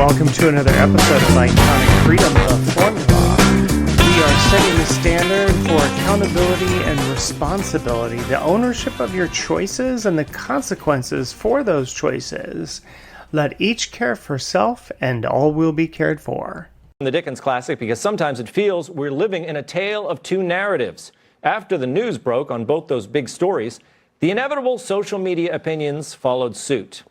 Welcome to another episode of Iconic Freedom, the Formula. We are setting the standard for accountability and responsibility, the ownership of your choices and the consequences for those choices. Let each care for self, and all will be cared for. The Dickens classic, because sometimes it feels we're living in a tale of two narratives. After the news broke on both those big stories, the inevitable social media opinions followed suit.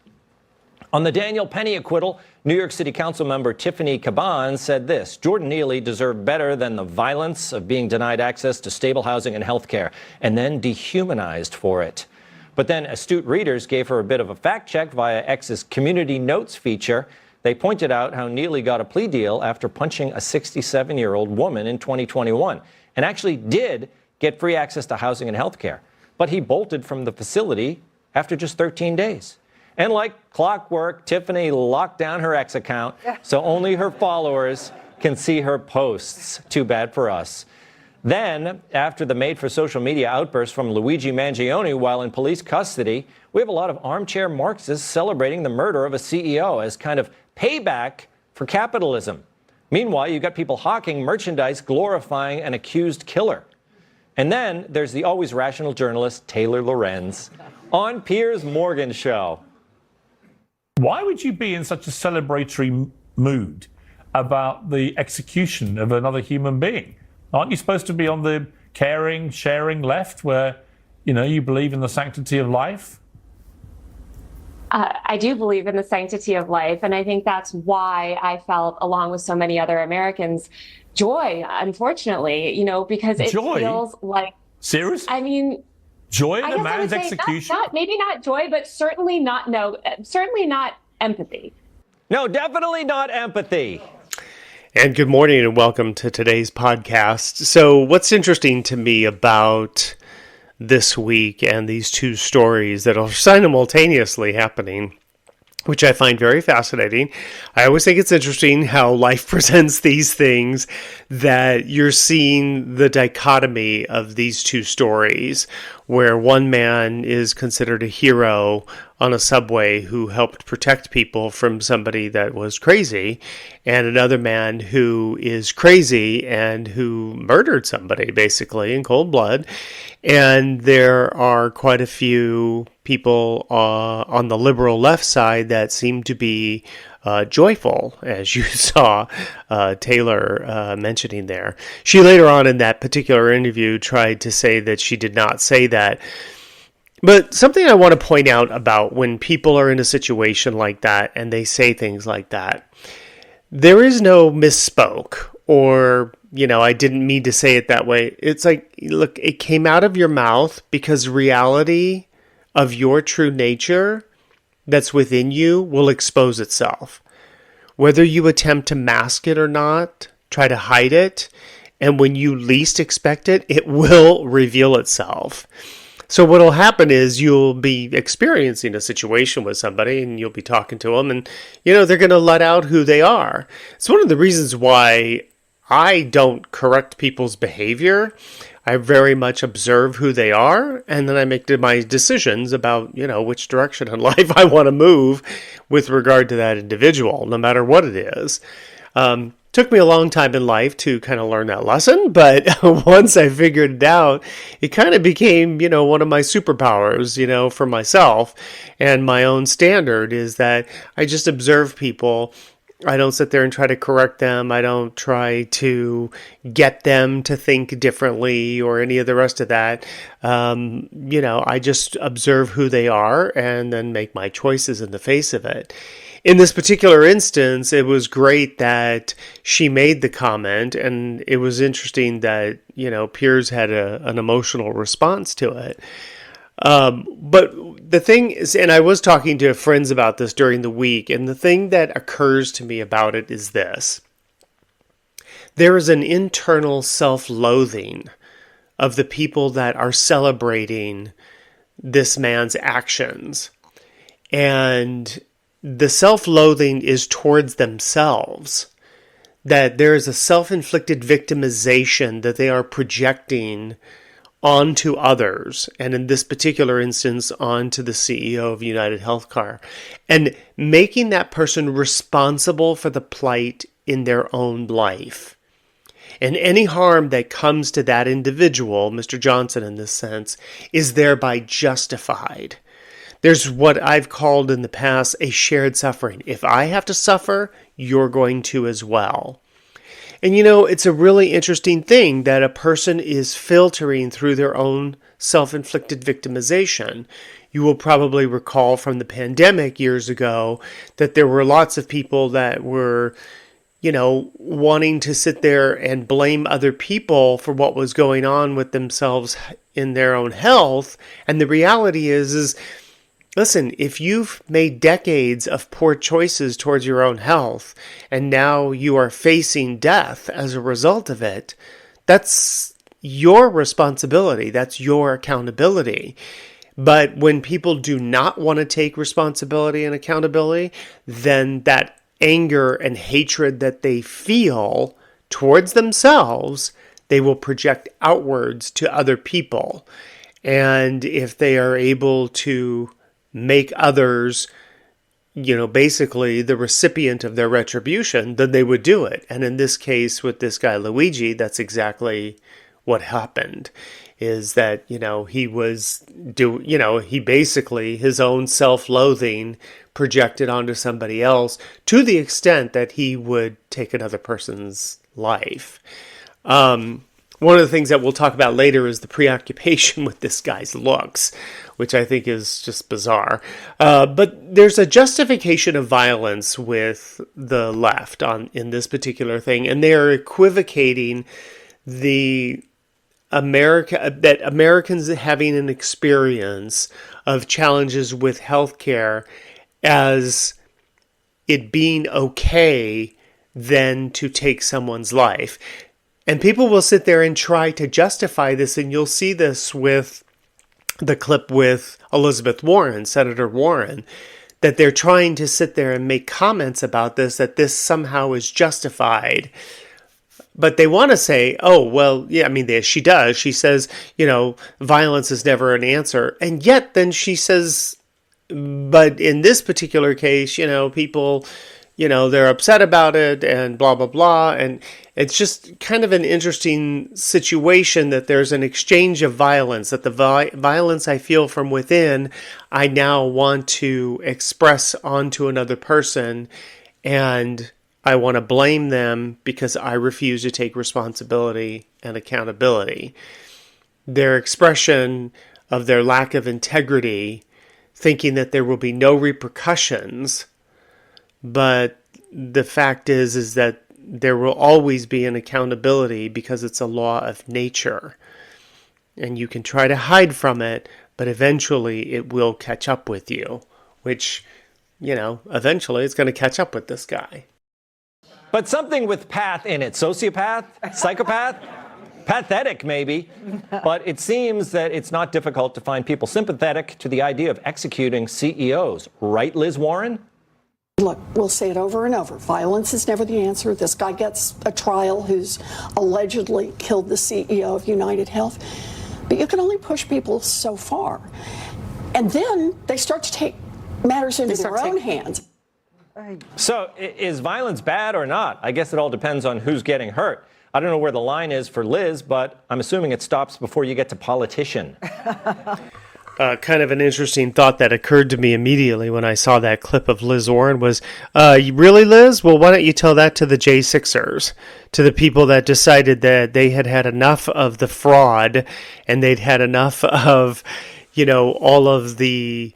On the Daniel Penny acquittal, New York City Council member Tiffany Caban said this: Jordan Neely deserved better than the violence of being denied access to stable housing and health care, and then dehumanized for it. But then astute readers gave her a bit of a fact check via X's Community Notes feature. They pointed out how Neely got a plea deal after punching a 67-year-old woman in 2021, and actually did get free access to housing and health care. But he bolted from the facility after just 13 days. And like clockwork, Tiffany locked down her X account so only her followers can see her posts. Too bad for us. Then, after the made-for-social media outburst from Luigi Mangione while in police custody, we have a lot of armchair Marxists celebrating the murder of a CEO as kind of payback for capitalism. Meanwhile, you've got people hawking merchandise glorifying an accused killer. And then there's the always rational journalist Taylor Lorenz on Piers Morgan's show. Why would you be in such a celebratory mood about the execution of another human being? Aren't you supposed to be on the caring, sharing left where, you believe in the sanctity of life? I do believe in the sanctity of life. And I think that's why I felt, along with so many other Americans, joy, unfortunately, because it feels like... Serious? I mean... Joy in a man's execution? Maybe not joy, but certainly not empathy. No, definitely not empathy. And good morning and welcome to today's podcast. So what's interesting to me about this week and these two stories that are simultaneously happening, which I find very fascinating. I always think it's interesting how life presents these things, that you're seeing the dichotomy of these two stories, where one man is considered a hero on a subway who helped protect people from somebody that was crazy, and another man who is crazy and who murdered somebody, basically, in cold blood. And there are quite a few people on the liberal left side that seem to be joyful, as you saw Taylor mentioning there. She later on in that particular interview tried to say that she did not say that. But something I want to point out about when people are in a situation like that and they say things like that, there is no misspoke or, I didn't mean to say it that way. It's like, look, it came out of your mouth because reality of your true nature that's within you will expose itself. Whether you attempt to mask it or not, try to hide it, and when you least expect it, it will reveal itself. So what will happen is you'll be experiencing a situation with somebody and you'll be talking to them and, they're going to let out who they are. It's one of the reasons why I don't correct people's behavior. I very much observe who they are, and then I make my decisions about, which direction in life I want to move with regard to that individual, no matter what it is. Took me a long time in life to kind of learn that lesson, but once I figured it out, it kind of became, one of my superpowers, for myself. And my own standard is that I just observe people. I don't sit there and try to correct them. I don't try to get them to think differently or any of the rest of that. I just observe who they are and then make my choices in the face of it. In this particular instance, it was great that she made the comment, and it was interesting that, Piers had an emotional response to it. But the thing is, and I was talking to friends about this during the week, and the thing that occurs to me about it is this. There is an internal self-loathing of the people that are celebrating this man's actions. And the self-loathing is towards themselves. That there is a self-inflicted victimization that they are projecting onto others, and in this particular instance, onto the CEO of United Healthcare, and making that person responsible for the plight in their own life. And any harm that comes to that individual, Mr. Johnson in this sense, is thereby justified. There's what I've called in the past a shared suffering. If I have to suffer, you're going to as well. And it's a really interesting thing that a person is filtering through their own self-inflicted victimization. You will probably recall from the pandemic years ago that there were lots of people that were, wanting to sit there and blame other people for what was going on with themselves in their own health. And the reality is listen, if you've made decades of poor choices towards your own health, and now you are facing death as a result of it, that's your responsibility. That's your accountability. But when people do not want to take responsibility and accountability, then that anger and hatred that they feel towards themselves, they will project outwards to other people. And if they are able to make others, basically the recipient of their retribution, then they would do it. And in this case, with this guy Luigi, that's exactly what happened. Is that, he basically, his own self-loathing projected onto somebody else to the extent that he would take another person's life. One of the things that we'll talk about later is the preoccupation with this guy's looks, which I think is just bizarre. But there's a justification of violence with the left in this particular thing, and they are equivocating that Americans having an experience of challenges with healthcare as it being okay then to take someone's life. And people will sit there and try to justify this, and you'll see this with the clip with Elizabeth Warren, Senator Warren, that they're trying to sit there and make comments about this, that this somehow is justified. But they want to say, oh, well, yeah, she does. She says, violence is never an answer. And yet then she says, but in this particular case, people, they're upset about it and blah, blah, blah. And it's just kind of an interesting situation that there's an exchange of violence, that the violence I feel from within, I now want to express onto another person, and I want to blame them because I refuse to take responsibility and accountability. Their expression of their lack of integrity, thinking that there will be no repercussions, but the fact is that there will always be an accountability because it's a law of nature. And you can try to hide from it, but eventually it will catch up with you, which, eventually it's going to catch up with this guy. But something with path in it. Sociopath? Psychopath? Pathetic, maybe. But it seems that it's not difficult to find people sympathetic to the idea of executing CEOs. Right, Liz Warren? Look, we'll say it over and over. Violence is never the answer. This guy gets a trial who's allegedly killed the CEO of United Health. But you can only push people so far. And then they start to take matters into their own hands. So is violence bad or not? I guess it all depends on who's getting hurt. I don't know where the line is for Liz, but I'm assuming it stops before you get to politician. Kind of an interesting thought that occurred to me immediately when I saw that clip of Liz Warren was, really, Liz? Well, why don't you tell that to the J6ers, to the people that decided that they had had enough of the fraud and they'd had enough of, all of the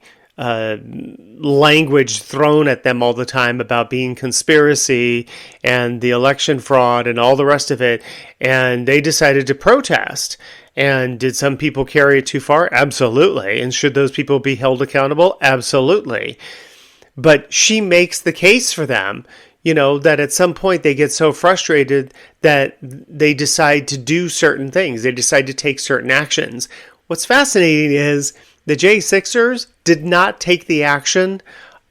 language thrown at them all the time about being conspiracy and the election fraud and all the rest of it, and they decided to protest. And did some people carry it too far? Absolutely. And should those people be held accountable? Absolutely. But she makes the case for them, that at some point they get so frustrated that they decide to do certain things. They decide to take certain actions. What's fascinating is the J6ers did not take the action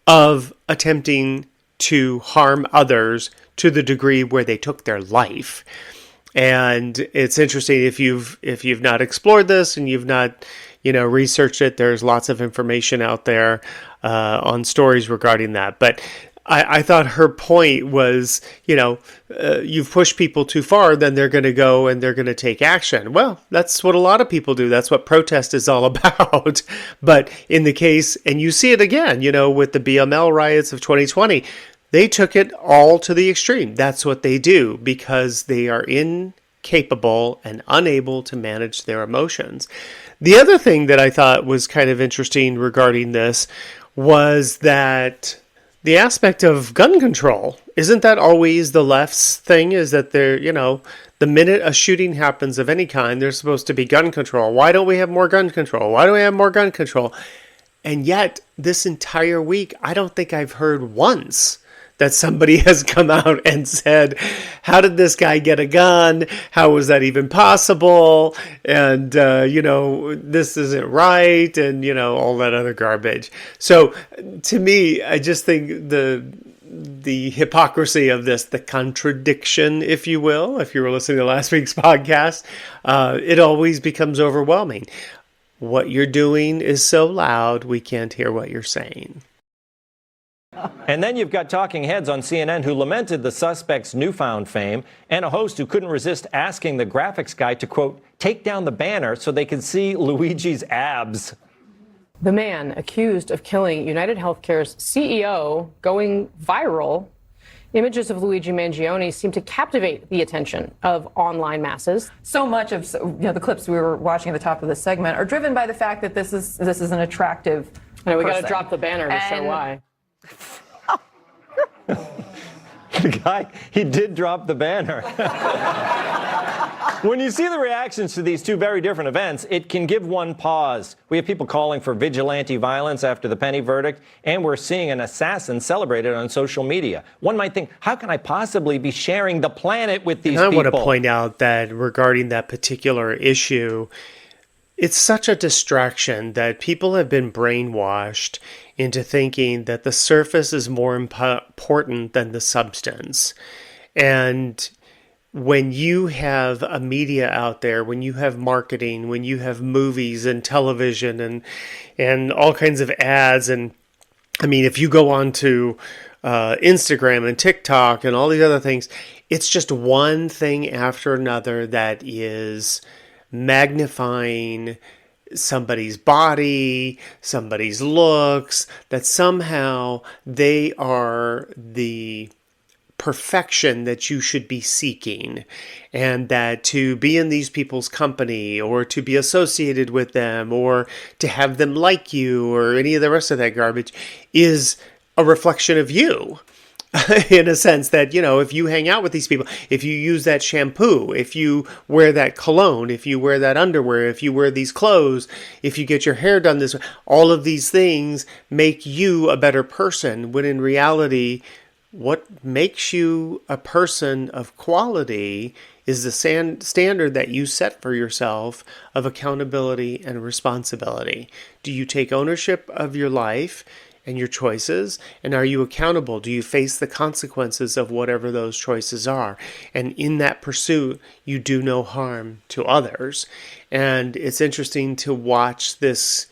of attempting to harm others to the degree where they took their life. And it's interesting if you've not explored this and you've not researched it. There's lots of information out there on stories regarding that. But I thought her point was, you've pushed people too far, then they're going to go and they're going to take action. Well, that's what a lot of people do. That's what protest is all about. But in the case, and you see it again, with the BML riots of 2020, they took it all to the extreme. That's what they do because they are incapable and unable to manage their emotions. The other thing that I thought was kind of interesting regarding this was that the aspect of gun control, isn't that always the left's thing? Is that they're, the minute a shooting happens of any kind, there's supposed to be gun control. Why don't we have more gun control? Why do we have more gun control? And yet, this entire week, I don't think I've heard once that somebody has come out and said, how did this guy get a gun? How was that even possible? And, this isn't right. And, all that other garbage. So to me, I just think the hypocrisy of this, the contradiction, if you will, if you were listening to last week's podcast, it always becomes overwhelming. What you're doing is so loud, we can't hear what you're saying. And then you've got talking heads on CNN who lamented the suspect's newfound fame and a host who couldn't resist asking the graphics guy to, quote, take down the banner so they could see Luigi's abs. The man accused of killing United Healthcare's CEO going viral. Images of Luigi Mangione seem to captivate the attention of online masses. So much of the clips we were watching at the top of this segment are driven by the fact that this is an attractive we got to drop the banner to show why. The guy, he did drop the banner. When you see the reactions to these two very different events, it can give one pause. We have people calling for vigilante violence after the Penny verdict, and we're seeing an assassin celebrated on social media. One might think, how can I possibly be sharing the planet with these people? I want to point out that regarding that particular issue, it's such a distraction that people have been brainwashed into thinking that the surface is more important than the substance. And when you have a media out there, when you have marketing, when you have movies and television and all kinds of ads, and I mean, if you go on to Instagram and TikTok and all these other things, it's just one thing after another that is magnifying somebody's body, somebody's looks, that somehow they are the perfection that you should be seeking, and that to be in these people's company or to be associated with them or to have them like you or any of the rest of that garbage is a reflection of you. In a sense that, if you hang out with these people, if you use that shampoo, if you wear that cologne, if you wear that underwear, if you wear these clothes, if you get your hair done this way, all of these things make you a better person, when in reality, what makes you a person of quality is the standard that you set for yourself of accountability and responsibility. Do you take ownership of your life and your choices? And are you accountable? Do you face the consequences of whatever those choices are? And in that pursuit, you do no harm to others. And it's interesting to watch this,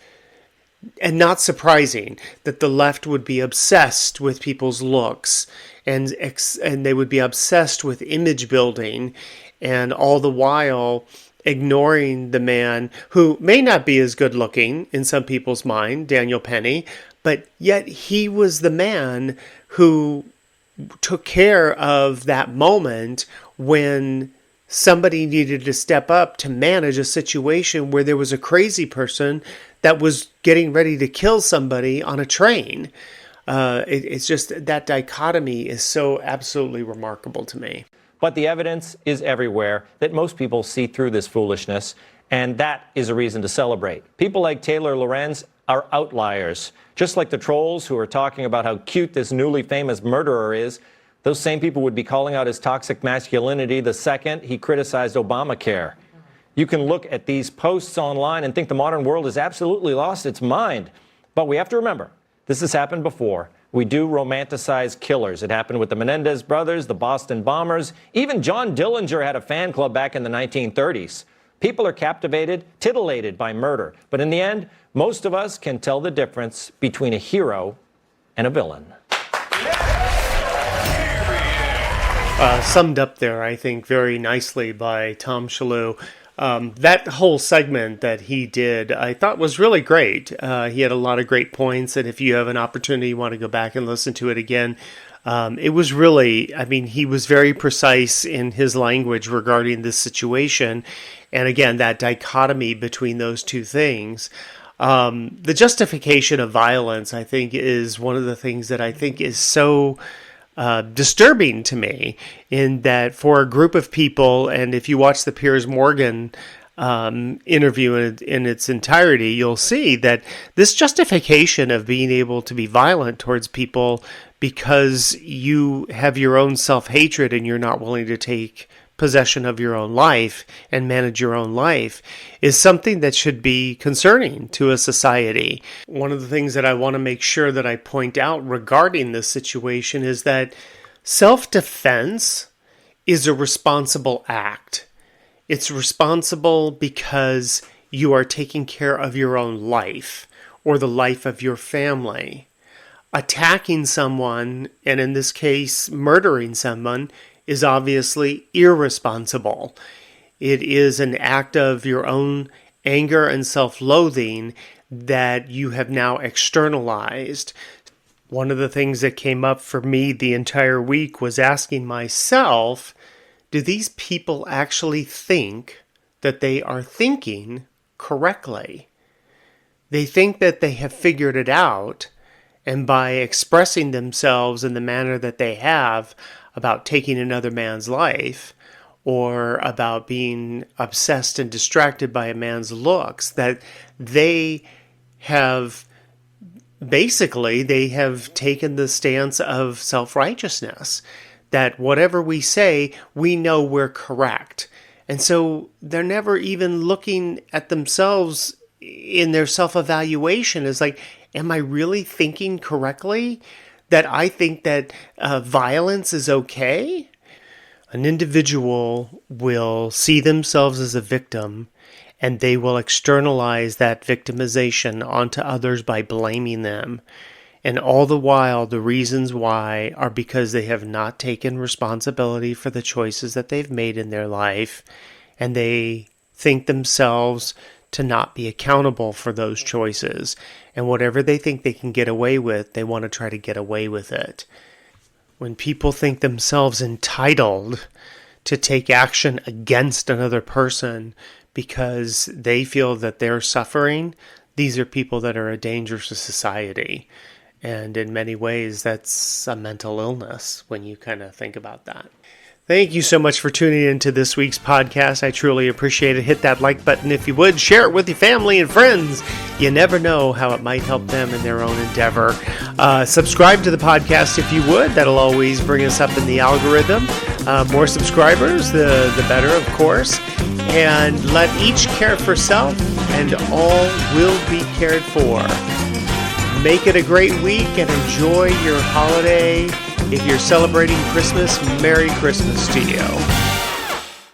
and not surprising that the left would be obsessed with people's looks and they would be obsessed with image building, and all the while ignoring the man who may not be as good looking in some people's mind, Daniel Penny, but yet he was the man who took care of that moment when somebody needed to step up to manage a situation where there was a crazy person that was getting ready to kill somebody on a train. It's just that dichotomy is so absolutely remarkable to me. But the evidence is everywhere that most people see through this foolishness, and that is a reason to celebrate. People like Taylor Lorenz are outliers. Just like the trolls who are talking about how cute this newly famous murderer is, those same people would be calling out his toxic masculinity the second he criticized Obamacare. You can look at these posts online and think the modern world has absolutely lost its mind. But we have to remember, this has happened before. we do romanticize killers. It happened with the Menendez brothers, the Boston bombers. Even John Dillinger had a fan club back in the 1930s. People are captivated, titillated by murder. But in the end, most of us can tell the difference between a hero and a villain. Summed up there, I think, very nicely by Tom Shalhoub. That whole segment that he did, I thought was really great. He had a lot of great points, and if you have an opportunity, you want to go back and listen to it again. It was really, I mean, he was very precise in his language regarding this situation. And again, that dichotomy between those two things. The justification of violence, I think, is one of the things that I think is so disturbing to me, in that for a group of people, and if you watch the Piers Morgan interview in its entirety, you'll see that this justification of being able to be violent towards people because you have your own self-hatred and you're not willing to take possession of your own life and manage your own life is something that should be concerning to a society. One of the things that I want to make sure that I point out regarding this situation is that self-defense is a responsible act. It's responsible because you are taking care of your own life or the life of your family. Attacking someone, and in this case, murdering someone, is obviously irresponsible. It is an act of your own anger and self-loathing that you have now externalized. One of the things that came up for me the entire week was asking myself, do these people actually think that they are thinking correctly? They think that they have figured it out, and by expressing themselves in the manner that they have about taking another man's life, or about being obsessed and distracted by a man's looks, that they have taken the stance of self-righteousness, that whatever we say, we know we're correct. And so they're never even looking at themselves in their self-evaluation as like, am I really thinking correctly? That I think that violence is okay? An individual will see themselves as a victim, and they will externalize that victimization onto others by blaming them. And all the while, the reasons why are because they have not taken responsibility for the choices that they've made in their life, and they think themselves to not be accountable for those choices. And whatever they think they can get away with, they want to try to get away with it. When people think themselves entitled to take action against another person because they feel that they're suffering, these are people that are a danger to society. And in many ways, that's a mental illness when you kind of think about that. Thank you so much for tuning into this week's podcast. I truly appreciate it. Hit that like button if you would. Share it with your family and friends. You never know how it might help them in their own endeavor. Subscribe to the podcast if you would. That'll always bring us up in the algorithm. More subscribers, the better, of course. And let each care for self, and all will be cared for. Make it a great week and enjoy your holiday. If you're celebrating Christmas, Merry Christmas to you.